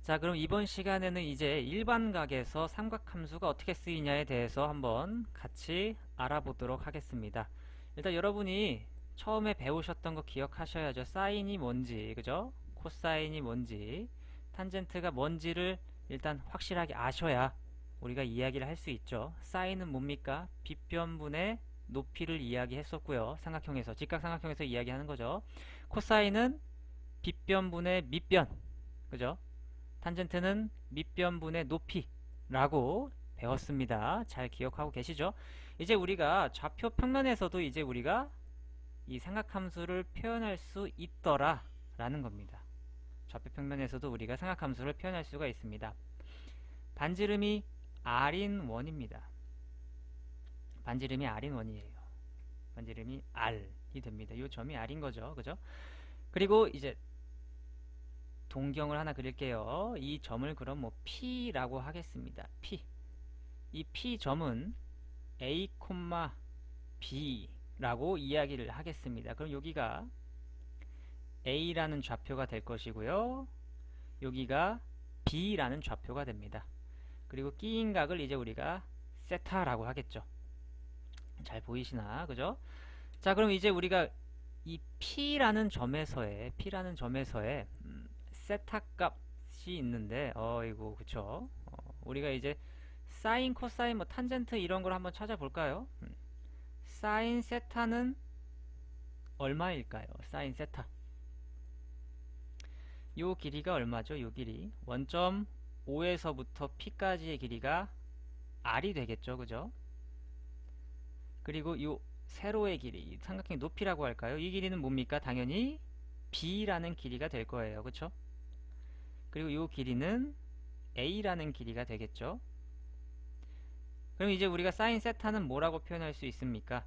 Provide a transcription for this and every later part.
자, 그럼 이번 시간에는 이제 일반각에서 삼각함수가 어떻게 쓰이냐에 대해서 한번 같이 알아보도록 하겠습니다. 일단 여러분이 처음에 배우셨던 거 기억하셔야죠. 사인이 뭔지, 그죠? 코사인이 뭔지, 탄젠트가 뭔지를 일단 확실하게 아셔야 우리가 이야기를 할 수 있죠. 사인은 뭡니까? 빗변분의 높이를 이야기했었고요. 삼각형에서, 직각삼각형에서 이야기하는 거죠. 코사인은 빗변분의 밑변, 그죠? 탄젠트는 밑변분의 높이라고 배웠습니다. 잘 기억하고 계시죠? 이제 우리가 좌표 평면에서도 이제 우리가 이 삼각함수를 표현할 수 있더라 라는 겁니다. 좌표 평면에서도 우리가 삼각함수를 표현할 수가 있습니다. 반지름이 r인 원입니다. 반지름이 r인 원이에요. 반지름이 r이 됩니다. 이 점이 r인 거죠. 그죠? 그리고 이제 동경을 하나 그릴게요. 이 점을 그럼 뭐 P라고 하겠습니다. P. 이 P점은 A, B라고 이야기를 하겠습니다. 그럼 여기가 A라는 좌표가 될 것이고요. 여기가 B라는 좌표가 됩니다. 그리고 끼인 각을 이제 우리가 세타라고 하겠죠. 잘 보이시나? 그죠? 자, 그럼 이제 우리가 이 P라는 점에서의 세타 값이 있는데 이거 그쵸? 우리가 이제 사인, 코사인, 뭐 탄젠트 이런 걸 한번 찾아볼까요? 사인 세타는 얼마일까요? 사인 세타. 요 길이가 얼마죠? 요 길이 1.5에서부터 P까지의 길이가 R이 되겠죠, 그죠? 그리고 요 세로의 길이, 삼각형의 높이라고 할까요? 이 길이는 뭡니까? 당연히 B라는 길이가 될 거예요, 그쵸? 그리고 요 길이는 A라는 길이가 되겠죠. 그럼 이제 우리가 사인 세타는 뭐라고 표현할 수 있습니까?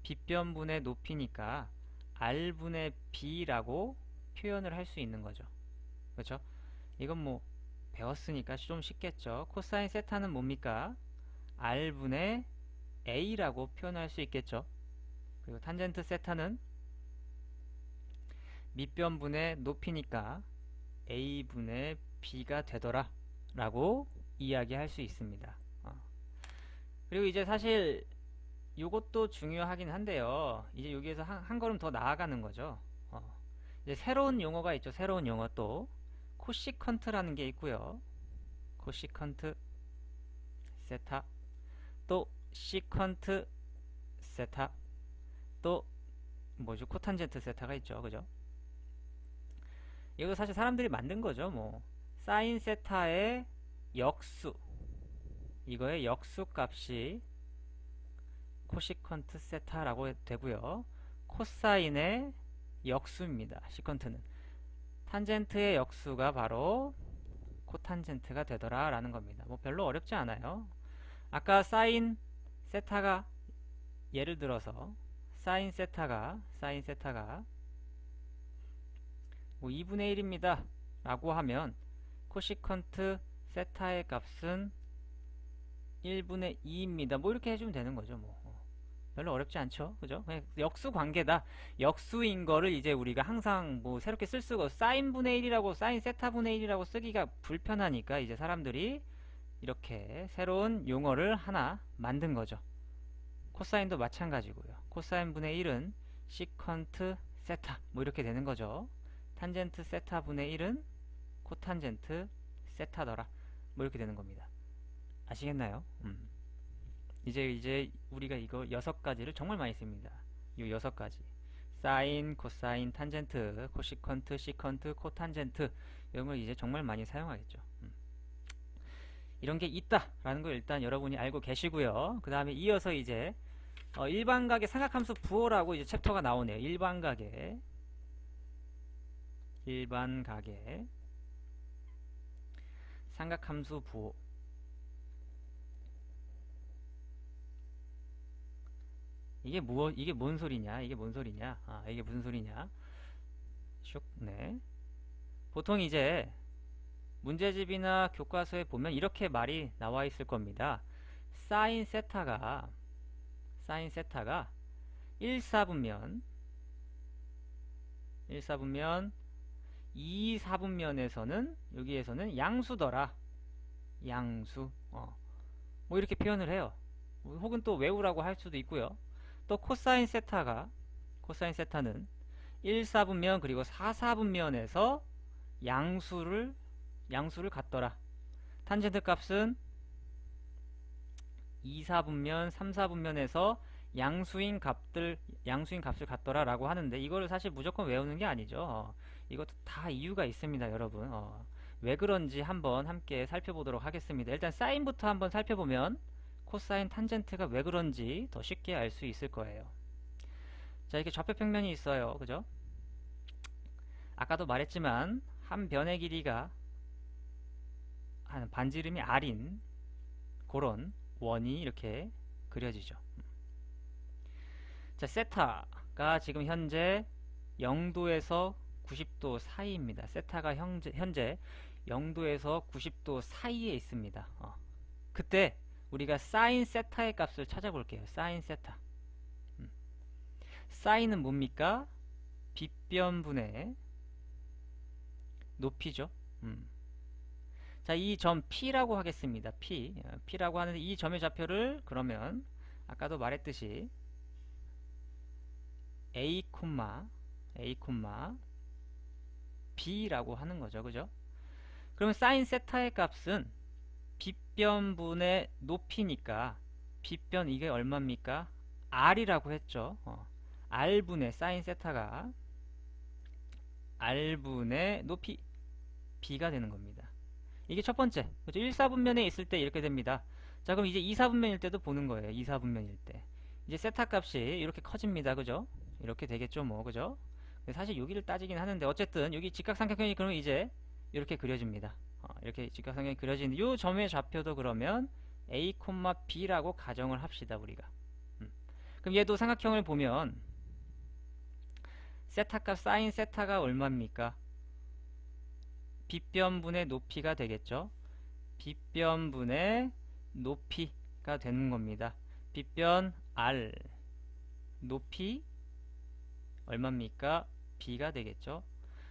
빗변분의 높이니까 R분의 B라고 표현을 할 수 있는 거죠. 그렇죠? 이건 뭐 배웠으니까 좀 쉽겠죠. 코사인 세타는 뭡니까? R분의 A라고 표현할 수 있겠죠. 그리고 탄젠트 세타는 밑변분의 높이니까 A분의 B가 되더라 라고 이야기할 수 있습니다. 그리고 이제 사실 요것도 중요하긴 한데요. 이제 여기에서 한 걸음 더 나아가는 거죠. 이제 새로운 용어가 있죠. 새로운 용어 또 코시컨트라는 게 있고요. 코시컨트 세타, 또 시컨트 세타, 또 뭐죠? 코탄젠트 세타가 있죠. 그죠? 이거 사실 사람들이 만든 거죠. 뭐 사인 세타의 역수, 이거의 역수 값이 코시컨트 세타라고 되고요. 코사인의 역수입니다. 시컨트는. 탄젠트의 역수가 바로 코탄젠트가 되더라 라는 겁니다. 뭐 별로 어렵지 않아요. 아까 사인 세타가 예를 들어서 사인 세타가 뭐 2분의 1입니다 라고 하면 코시컨트 세타의 값은 1분의 2입니다. 뭐 이렇게 해주면 되는 거죠. 뭐 별로 어렵지 않죠. 그죠? 그냥 역수 관계다. 역수인 거를 이제 우리가 항상 뭐 새롭게 쓸 수가 사인 분의 1이라고 사인 세타 분의 1이라고 쓰기가 불편하니까 이제 사람들이 이렇게 새로운 용어를 하나 만든 거죠. 코사인도 마찬가지고요. 코사인 분의 1은 시컨트 세타 뭐 이렇게 되는 거죠. 탄젠트 세타 분의 1은 코탄젠트 세타더라 뭐 이렇게 되는 겁니다. 아시겠나요? 이제 우리가 이거 6가지를 정말 많이 씁니다. 이 6가지. 사인, 코사인, 탄젠트, 코시컨트, 시컨트, 코탄젠트 이런 걸 이제 정말 많이 사용하겠죠. 이런 게 있다라는 걸 일단 여러분이 알고 계시고요. 그 다음에 이어서 이제 일반각의 삼각함수 부호라고 이제 챕터가 나오네요. 일반각의 삼각함수 부호. 이게 뭔 소리냐? 이게 뭔 소리냐? 이게 무슨 소리냐? 슉, 네. 보통 이제 문제집이나 교과서에 보면 이렇게 말이 나와 있을 겁니다. 사인 세타가 1사분면 2, 4분면에서는 여기에서는 양수더라. 양수. 뭐 이렇게 표현을 해요. 혹은 또 외우라고 할 수도 있고요. 또 코사인 세타는 1, 4분면 그리고 4, 4분면에서 양수를 갖더라. 탄젠트 값은 2, 4분면, 3, 4분면에서 양수인 값을 갖더라 라고 하는데, 이거를 사실 무조건 외우는 게 아니죠. 이것도 다 이유가 있습니다, 여러분. 왜 그런지 한번 함께 살펴보도록 하겠습니다. 일단 사인부터 한번 살펴보면 코사인 탄젠트가 왜 그런지 더 쉽게 알 수 있을 거예요. 자, 이렇게 좌표평면이 있어요. 그죠? 아까도 말했지만 한 변의 길이가 한 반지름이 r인 그런 원이 이렇게 그려지죠. 자, 세타가 지금 현재 0도에서 90도 사이입니다. 세타가 현재 0도에서 90도 사이에 있습니다. 그때 우리가 사인 세타의 값을 찾아볼게요. 사인 세타. 사인은 뭡니까? 빗변분의 높이죠. 자, 이 점 P라고 하겠습니다. P라고 하는데 이 점의 좌표를 그러면 아까도 말했듯이 A, B라고 하는 거죠. 그죠? 그러면 사인 세타의 값은 빗변분의 높이니까 빗변 이게 얼마입니까? R이라고 했죠. R분의 사인 세타가 R분의 높이 B가 되는 겁니다. 이게 첫 번째. 그렇죠? 1, 4분면에 있을 때 이렇게 됩니다. 자, 그럼 이제 2, 4분면일 때도 보는 거예요. 2, 4분면일 때. 이제 세타 값이 이렇게 커집니다. 그죠? 이렇게 되겠죠, 뭐. 그죠? 사실 여기를 따지긴 하는데 어쨌든 여기 직각삼각형이 그러면 이제 이렇게 그려집니다. 이렇게 직각삼각형이 그려지는데 이 점의 좌표도 그러면 A, B라고 가정을 합시다, 우리가. 그럼 얘도 삼각형을 보면 세타 값 사인 세타가 얼마입니까? 빗변분의 높이가 되겠죠. 빗변분의 높이가 되는 겁니다. 빗변 R 높이 얼마입니까? B가 되겠죠.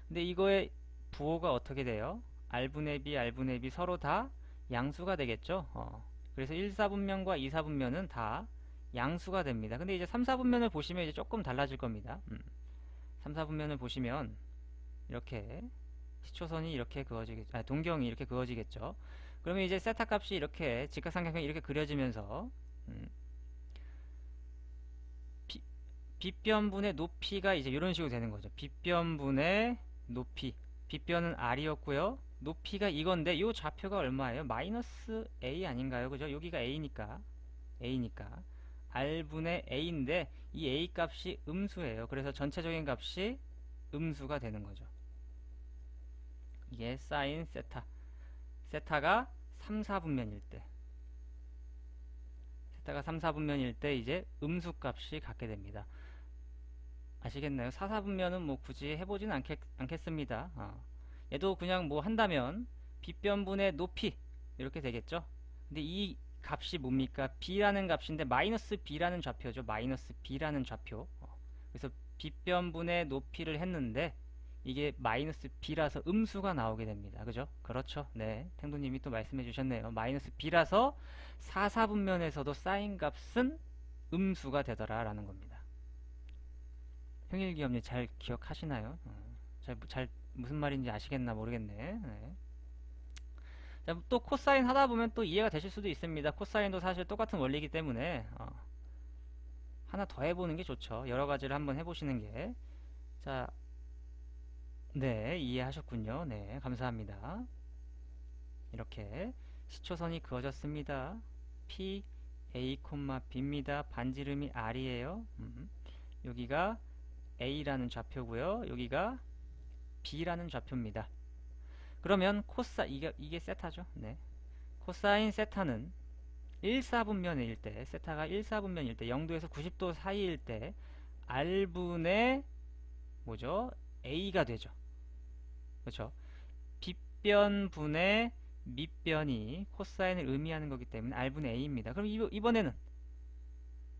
근데 이거의 부호가 어떻게 돼요? R분의 B 서로 다 양수가 되겠죠. 그래서 1, 4분면과 2, 4분면은 다 양수가 됩니다. 근데 이제 3, 4분면을 보시면 이제 조금 달라질 겁니다. 3, 4분면을 보시면 이렇게 시초선이 이렇게 그어지겠죠. 동경이 이렇게 그어지겠죠. 그러면 이제 세타 값이 이렇게 직각삼각형이 이렇게 그려지면서 빗변분의 높이가 이제 이런 식으로 되는 거죠. 빗변분의 높이. 빗변은 R이었고요. 높이가 이건데 이 좌표가 얼마예요? 마이너스 A 아닌가요? 그죠? 여기가 A니까 R분의 A인데 이 A 값이 음수예요. 그래서 전체적인 값이 음수가 되는 거죠. 이게 사인 세타. 세타가 3, 4분면일 때. 세타가 3, 4분면일 때 이제 음수 값이 갖게 됩니다. 아시겠나요? 4, 4분면은 뭐 굳이 해보진 않겠습니다. 얘도 그냥 뭐 한다면 빗변분의 높이 이렇게 되겠죠. 근데 이 값이 뭡니까? B라는 값인데 마이너스 B라는 좌표죠. 마이너스 B라는 좌표. 그래서 빗변분의 높이를 했는데 이게 마이너스 B라서 음수가 나오게 됩니다. 그죠? 그렇죠. 네. 탱도님이 또 말씀해 주셨네요. 마이너스 B라서 4, 4분면에서도 사인 값은 음수가 되더라 라는 겁니다. 평일기업님 잘 기억하시나요? 잘 무슨 말인지 아시겠나 모르겠네. 네. 자, 또 코사인 하다 보면 또 이해가 되실 수도 있습니다. 코사인도 사실 똑같은 원리이기 때문에 하나 더 해보는 게 좋죠. 여러 가지를 한번 해보시는 게. 자, 네, 이해하셨군요. 네, 감사합니다. 이렇게 시초선이 그어졌습니다. P, A, B입니다. 반지름이 R이에요. 여기가 A라는 좌표고요. 여기가 B라는 좌표입니다. 그러면 이게 세타죠. 네. 코사인 세타는 1, 4분면일 때, 세타가 1, 4분면일 때, 0도에서 90도 사이일 때 R분의 뭐죠? A가 되죠. 그렇죠? 빗변분의 밑변이 코사인을 의미하는 거기 때문에 R분의 A입니다. 그럼 이번에는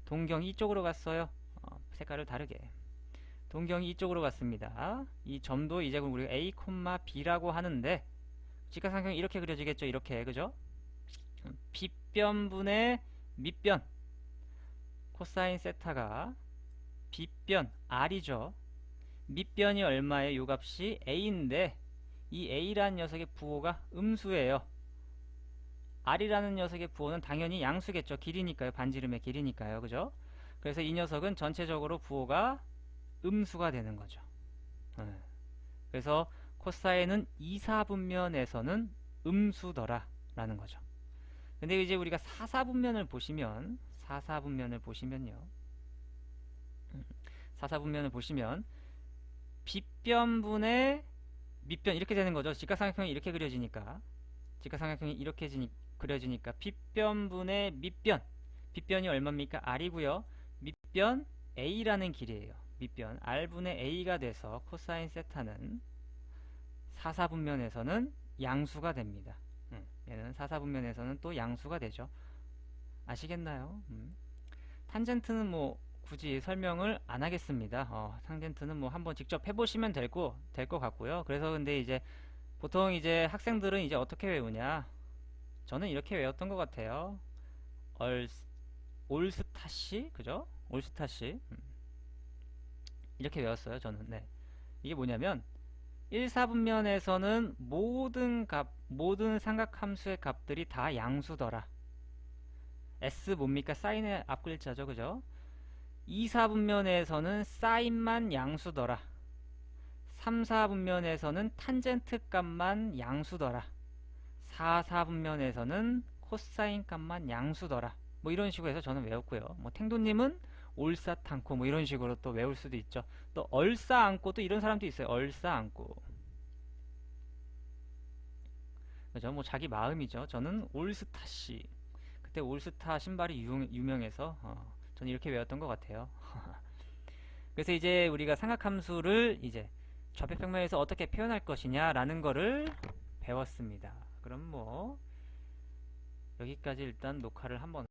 동경이 이쪽으로 갔어요. 색깔을 다르게. 동경이 이쪽으로 갔습니다. 이 점도 이제 우리가 A, B라고 하는데 직각삼각형이 이렇게 그려지겠죠. 이렇게 그죠? 빗변분의 밑변 코사인 세타가 빗변 R이죠. 밑변이 얼마예요? 요 값이 A인데 이 A라는 녀석의 부호가 음수예요. R이라는 녀석의 부호는 당연히 양수겠죠. 길이니까요. 반지름의 길이니까요. 그죠? 그래서 이 녀석은 전체적으로 부호가 음수가 되는 거죠. 그래서 코사인은 2사분면에서는 음수더라 라는 거죠. 근데 이제 우리가 4사분면을 보시면요. 4사분면을 보시면 빗변분의 밑변 이렇게 되는 거죠. 직각삼각형이 이렇게 그려지니까 그려지니까 빗변분의 밑변 빗변이 얼마입니까? R이고요. 밑변 A라는 길이에요. 밑변 R분의 A가 돼서 코사인 세타는 4사분면에서는 양수가 됩니다. 얘는 4사분면에서는 또 양수가 되죠. 아시겠나요? 탄젠트는 뭐 굳이 설명을 안 하겠습니다. 탄젠트는 뭐 한번 직접 해보시면 될 것 같고요. 그래서 근데 이제 보통 이제 학생들은 이제 어떻게 외우냐? 저는 이렇게 외웠던 것 같아요. 올스타시, 그죠? 올스타시 이렇게 외웠어요. 저는. 네. 이게 뭐냐면 1사분면에서는 모든 삼각함수의 값들이 다 양수더라. S 뭡니까? 사인의 앞글자죠. 그죠? 2사분면에서는 사인만 양수더라. 3사분면에서는 탄젠트 값만 양수더라. 4사분면에서는 코사인 값만 양수더라. 뭐 이런 식으로 해서 저는 외웠고요. 뭐 탱도님은 올사탄고 뭐 이런 식으로 또 외울 수도 있죠. 또 얼싸안고 또 이런 사람도 있어요. 얼싸안고. 그죠? 뭐 자기 마음이죠. 저는 올스타씨. 그때 올스타 신발이 유명해서 저는 이렇게 외웠던 것 같아요. 그래서 이제 우리가 삼각함수를 이제 좌표평면에서 어떻게 표현할 것이냐라는 거를 배웠습니다. 그럼 뭐 여기까지 일단 녹화를 한번